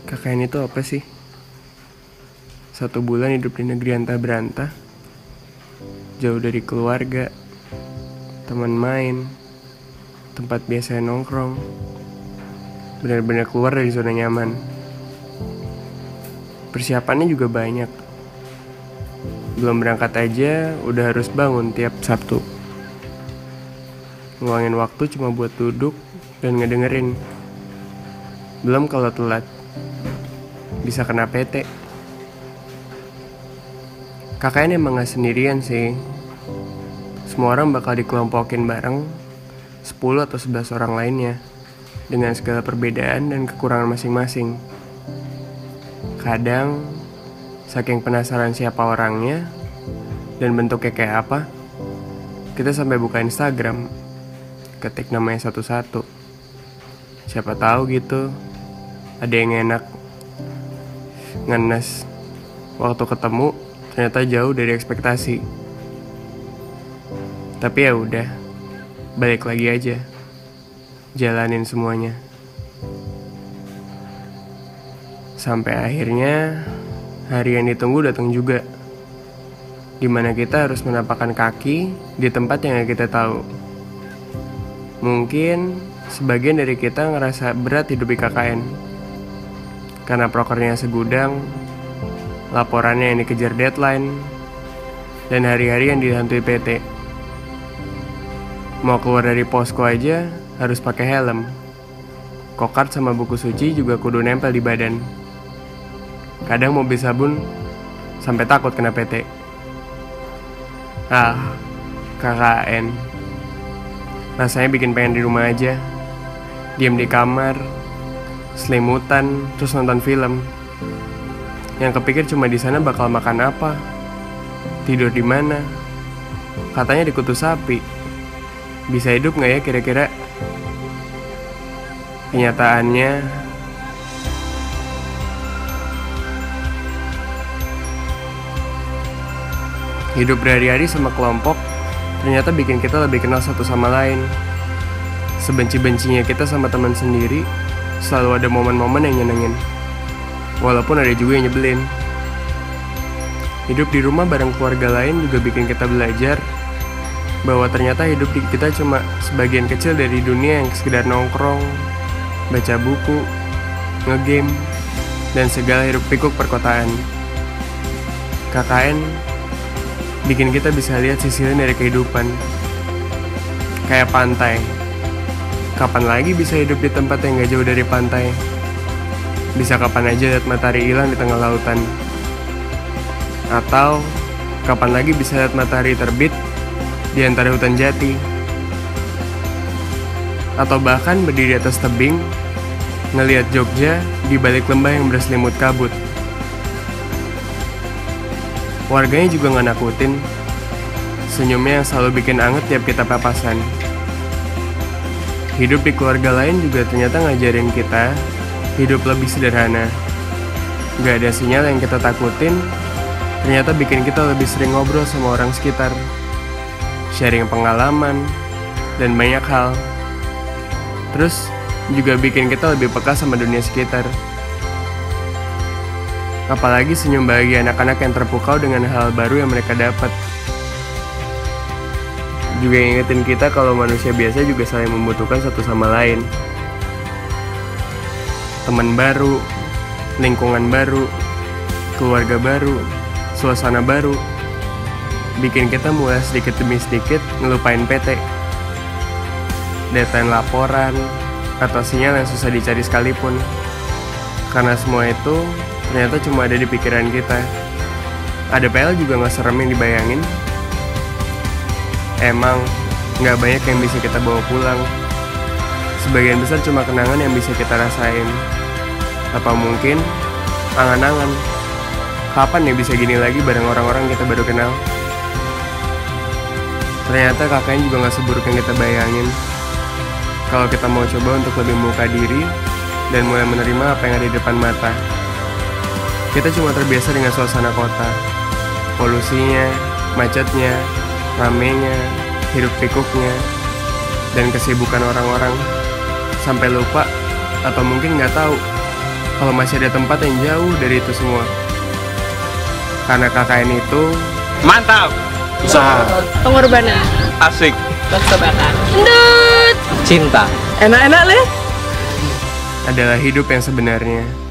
KKN itu apa sih? 1 bulan hidup di negeri antah berantah, jauh dari keluarga, teman main, tempat biasa nongkrong, benar-benar keluar dari zona nyaman. Persiapannya juga banyak. Belum berangkat aja udah harus bangun tiap Sabtu. Ngeluangin waktu cuma buat duduk dan ngedengerin. Belum kalau telat, bisa kena PT. KKN emang gak sendirian sih. Semua orang bakal dikelompokin bareng 10 atau 11 orang lainnya, dengan segala perbedaan dan kekurangan masing-masing. Kadang, saking penasaran siapa orangnya dan bentuknya kayak apa, kita sampai buka Instagram, ketik namanya satu-satu. Siapa tahu gitu, ada yang enak. Ngenes, waktu ketemu ternyata jauh dari ekspektasi. Tapi ya udah, balik lagi aja, jalanin semuanya. Sampai akhirnya hari yang ditunggu datang juga, dimana kita harus menapakkan kaki di tempat yang gak kita tahu. Mungkin sebagian dari kita ngerasa berat hidup di KKN karena prokernya segudang, laporannya yang dikejar deadline, dan hari-hari yang dihantui PT. Mau keluar dari posko aja harus pakai helm. Kokart sama buku suci juga kudu nempel di badan. Kadang mobil sabun sampai takut kena PT. KKN. Rasanya bikin pengen di rumah aja, diam di kamar, selimutan, terus nonton film. Yang kepikir cuma di sana bakal makan apa, tidur di mana. Katanya di kutu sapi. Bisa hidup nggak ya kira-kira? Kenyataannya, hidup berhari-hari sama kelompok ternyata bikin kita lebih kenal satu sama lain. Sebenci-bencinya kita sama teman sendiri, selalu ada momen-momen yang nyenengin, walaupun ada juga yang nyebelin. Hidup di rumah bareng keluarga lain juga bikin kita belajar bahwa ternyata hidup kita cuma sebagian kecil dari dunia yang sekedar nongkrong, baca buku, ngegame, dan segala hiruk-pikuk perkotaan. KKN bikin kita bisa lihat sisi lain dari kehidupan. Kayak pantai. Kapan lagi bisa hidup di tempat yang gak jauh dari pantai? Bisa kapan aja lihat matahari hilang di tengah lautan. Atau kapan lagi bisa lihat matahari terbit di antara hutan jati. Atau bahkan berdiri atas tebing, ngelihat Jogja di balik lembah yang berselimut kabut. Warganya juga gak nakutin. Senyumnya yang selalu bikin anget tiap kita papasan. Hidup di keluarga lain juga ternyata ngajarin kita hidup lebih sederhana. Gak ada sinyal yang kita takutin, ternyata bikin kita lebih sering ngobrol sama orang sekitar, sharing pengalaman, dan banyak hal. Terus juga bikin kita lebih peka sama dunia sekitar. Apalagi senyum bahagia anak-anak yang terpukau dengan hal baru yang mereka dapat. Juga ingetin kita kalau manusia biasa juga saling membutuhkan satu sama lain. Teman baru, lingkungan baru, keluarga baru, suasana baru, bikin kita mulai sedikit demi sedikit ngelupain PT. Deadline laporan, atau sinyal yang susah dicari sekalipun. Karena semua itu ternyata cuma ada di pikiran kita. Ada PL juga gak serem yang dibayangin. Emang gak banyak yang bisa kita bawa pulang. Sebagian besar cuma kenangan yang bisa kita rasain. Apa mungkin angan-angan, kapan ya bisa gini lagi bareng orang-orang kita baru kenal. Ternyata KKN juga gak seburuk yang kita bayangin. Kalau kita mau coba untuk lebih membuka diri dan mulai menerima apa yang ada di depan mata. Kita cuma terbiasa dengan suasana kota, polusinya, macetnya, ramenya, hiruk pikuknya, dan kesibukan orang-orang. Sampai lupa, atau mungkin gak tahu kalau masih ada tempat yang jauh dari itu semua. Karena KKN itu Mantap. Usaha. Pengorbanan. Asik. Bakso bakar. Endut. Cinta. Enak-enak leh. adalah hidup yang sebenarnya.